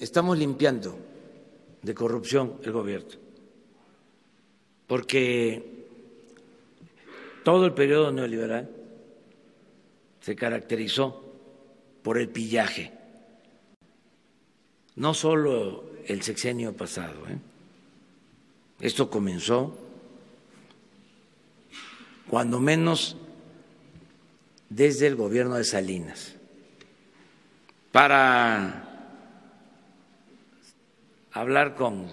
estamos limpiando de corrupción el gobierno, porque todo el periodo neoliberal se caracterizó por el pillaje, no solo el sexenio pasado, Esto comenzó cuando menos desde el gobierno de Salinas, para hablar con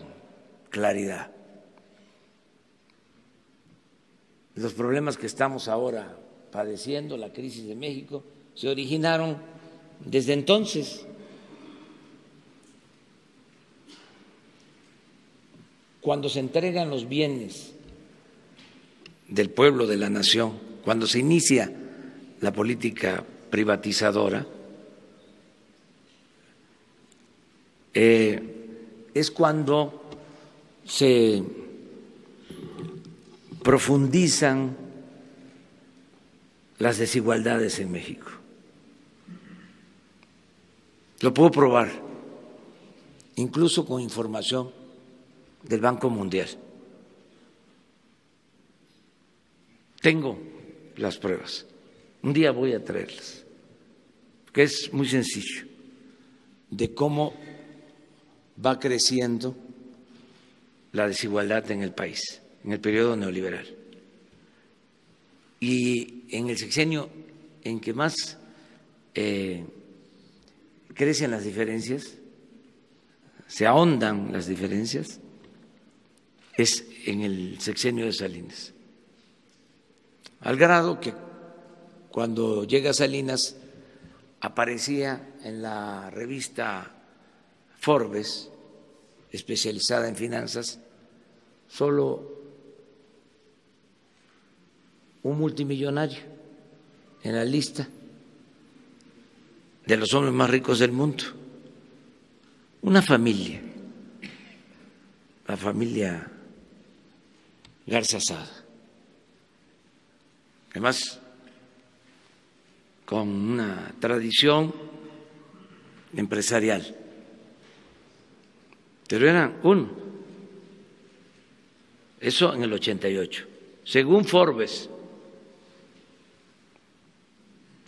claridad. Los problemas que estamos ahora padeciendo, la crisis de México, se originaron desde entonces. Cuando se entregan los bienes del pueblo, de la nación, cuando se inicia la política privatizadora, es cuando se profundizan las desigualdades en México. Lo puedo probar, incluso con información del Banco Mundial. Tengo las pruebas. Un día voy a traerlas, que es muy sencillo, de cómo va creciendo la desigualdad en el país, en el periodo neoliberal. Y en el sexenio en que más crecen las diferencias, se ahondan las diferencias, es en el sexenio de Salinas. Al grado que cuando llega Salinas aparecía en la revista Forbes, especializada en finanzas, solo un multimillonario en la lista de los hombres más ricos del mundo. Una familia, la familia Garza Sada, además con una tradición empresarial, pero eran uno. Eso en el 88. Según Forbes,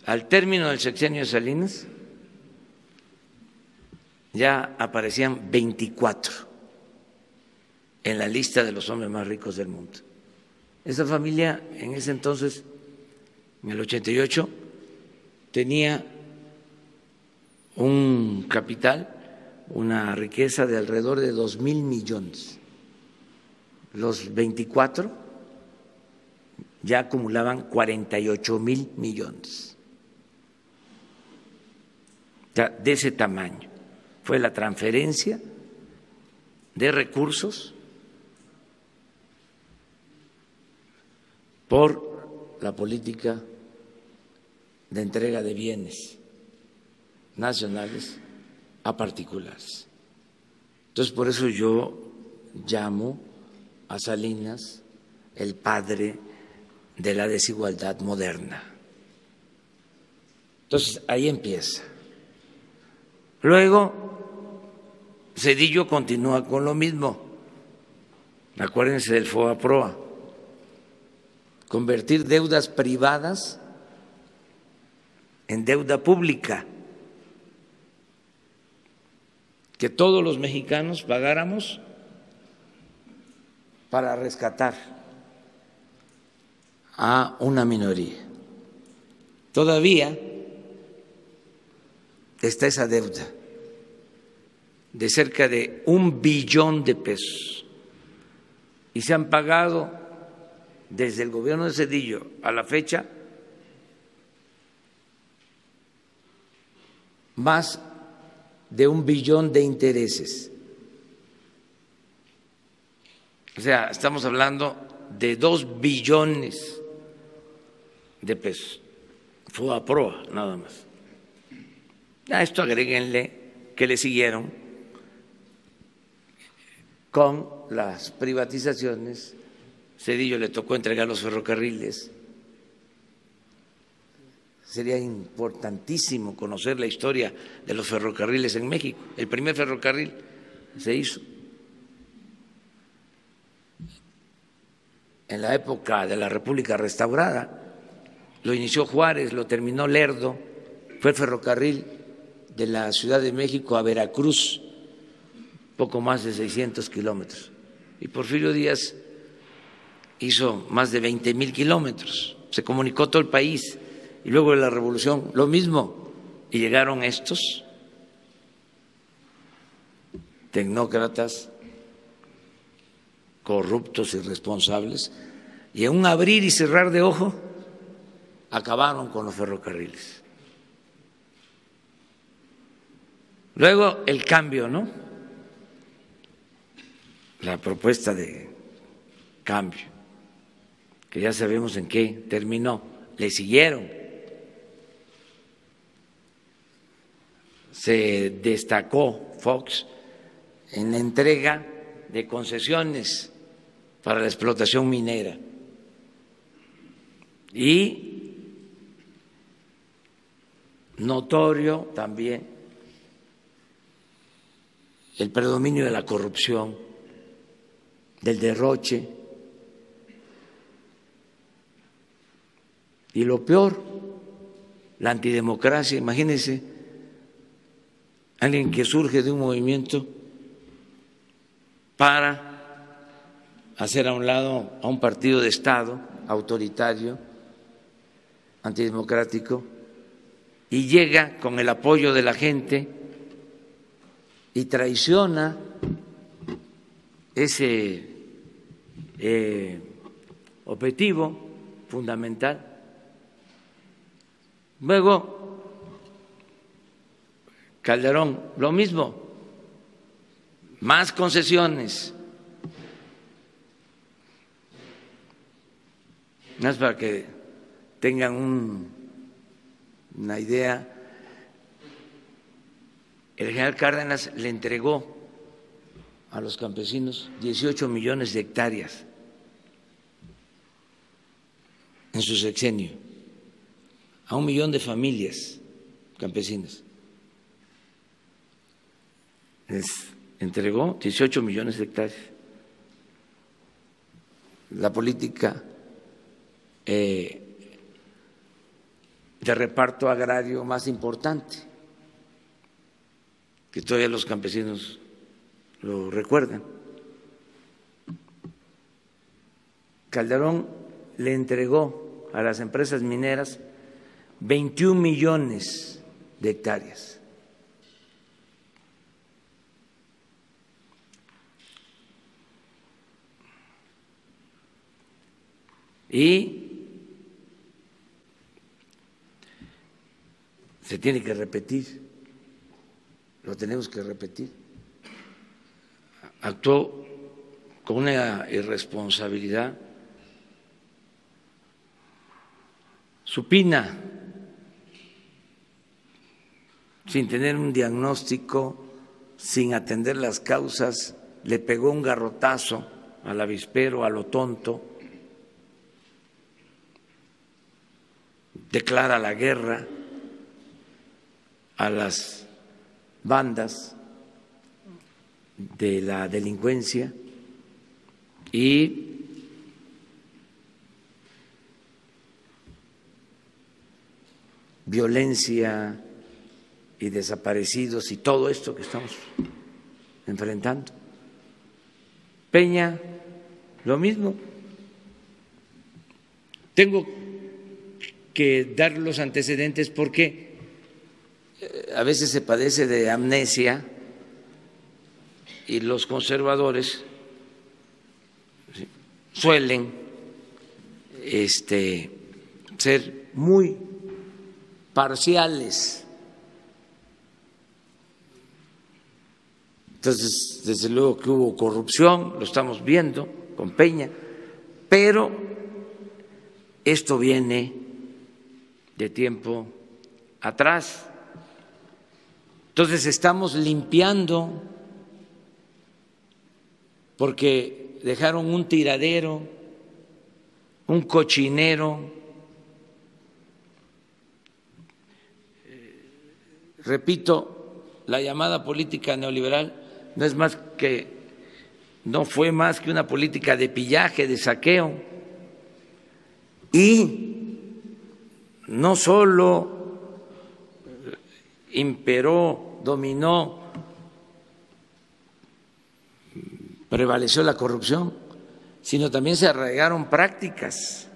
al término del sexenio de Salinas, ya aparecían 24 en la lista de los hombres más ricos del mundo. Esa familia en ese entonces, en el 88, tenía un capital, una riqueza de alrededor de 2,000 millones. Los 24 ya acumulaban 48,000 millones. O sea, de ese tamaño fue la transferencia de recursos por la política de entrega de bienes nacionales a particulares. Entonces, por eso yo llamo a Salinas el padre de la desigualdad moderna. Entonces, ahí empieza. Luego, Zedillo continúa con lo mismo. Acuérdense del FOBAPROA. Convertir deudas privadas en deuda pública. Que todos los mexicanos pagáramos para rescatar a una minoría. Todavía está esa deuda de cerca de 1 billón de pesos y se han pagado desde el gobierno de Zedillo a la fecha más de 1 billón de intereses. O sea, estamos hablando de 2 billones de pesos. FOBAPROA, nada más. A esto agréguenle que le siguieron con las privatizaciones. Zedillo le tocó entregar los ferrocarriles Sería importantísimo conocer la historia de los ferrocarriles en México. El primer ferrocarril se hizo en la época de la República Restaurada. Lo inició Juárez, lo terminó Lerdo. Fue el ferrocarril de la Ciudad de México a Veracruz, poco más de 600 kilómetros. Y Porfirio Díaz hizo más de 20,000 kilómetros. Se comunicó todo el país. Y luego de la Revolución, lo mismo. Y llegaron estos tecnócratas corruptos, irresponsables, y en un abrir y cerrar de ojo acabaron con los ferrocarriles. Luego el cambio, ¿no? La propuesta de cambio, que ya sabemos en qué terminó. Le siguieron. Se destacó Fox en la entrega de concesiones para la explotación minera y notorio también el predominio de la corrupción, del derroche y lo peor, la antidemocracia. Imagínense alguien que surge de un movimiento para hacer a un lado a un partido de Estado autoritario, antidemocrático, y llega con el apoyo de la gente y traiciona ese objetivo fundamental. Luego, Calderón, lo mismo, más concesiones. Más para que tengan una idea, el general Cárdenas le entregó a los campesinos 18 millones de hectáreas en su sexenio, a 1 millón de familias campesinas. Les entregó 18 millones de hectáreas. La política de reparto agrario más importante, que todavía los campesinos lo recuerdan. Calderón le entregó a las empresas mineras 21 millones de hectáreas. Y se tiene que repetir, lo tenemos que repetir. Actuó con una irresponsabilidad supina, sin tener un diagnóstico, sin atender las causas, le pegó un garrotazo al avispero, a lo tonto, declara la guerra a las bandas de la delincuencia y violencia y desaparecidos y todo esto que estamos enfrentando. Peña, lo mismo. Tengo que dar los antecedentes porque a veces se padece de amnesia y los conservadores suelen ser muy parciales. Entonces, desde luego que hubo corrupción, lo estamos viendo con Peña, pero esto viene de tiempo atrás. Entonces estamos limpiando porque dejaron un tiradero, un cochinero repito, la llamada política neoliberal no fue más que una política de pillaje, de saqueo, y no solo imperó, dominó, prevaleció la corrupción, sino también se arraigaron prácticas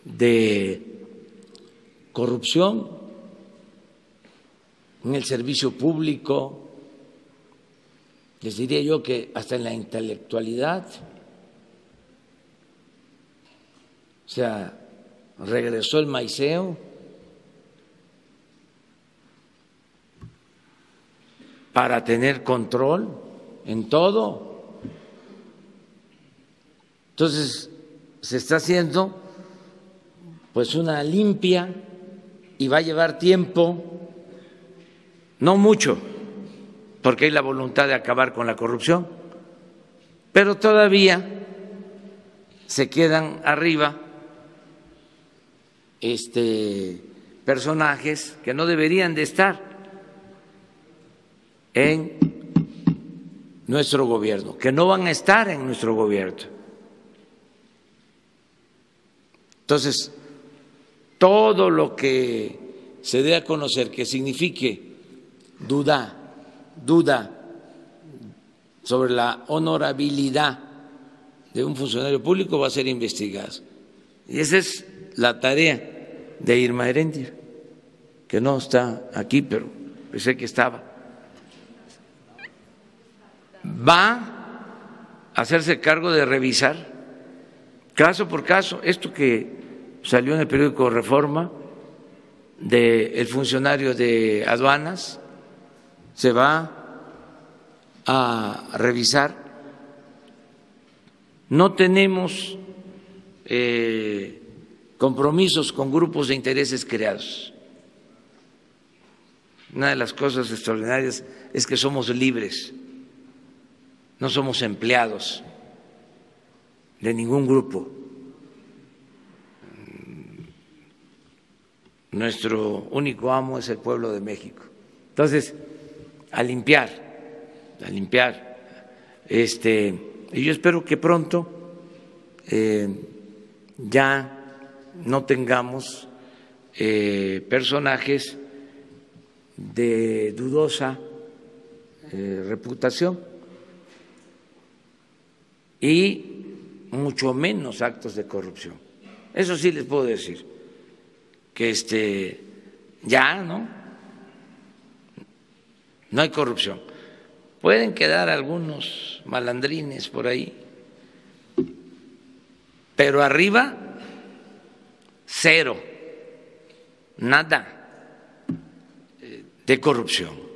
de corrupción en el servicio público, les diría yo que hasta en la intelectualidad. O sea, regresó el maiceo para tener control en todo. Entonces, se está haciendo pues una limpia y va a llevar tiempo, no mucho, porque hay la voluntad de acabar con la corrupción, pero todavía se quedan arriba personajes que no deberían de estar en nuestro gobierno, que no van a estar en nuestro gobierno. Entonces, todo lo que se dé a conocer que signifique duda sobre la honorabilidad de un funcionario público va a ser investigado. Y esa es la tarea de Irma Heréndira, que no está aquí, pero pensé que estaba. Va a hacerse cargo de revisar caso por caso esto que salió en el periódico Reforma del funcionario de aduanas, se va a revisar. No tenemos compromisos con grupos de intereses creados. Una de las cosas extraordinarias es que somos libres, no somos empleados de ningún grupo. Nuestro único amo es el pueblo de México. Entonces, a limpiar. Y yo espero que pronto ya no tengamos personajes de dudosa reputación y mucho menos actos de corrupción. Eso sí les puedo decir, que ya no hay corrupción. Pueden quedar algunos malandrines por ahí, pero arriba cero, nada de corrupción.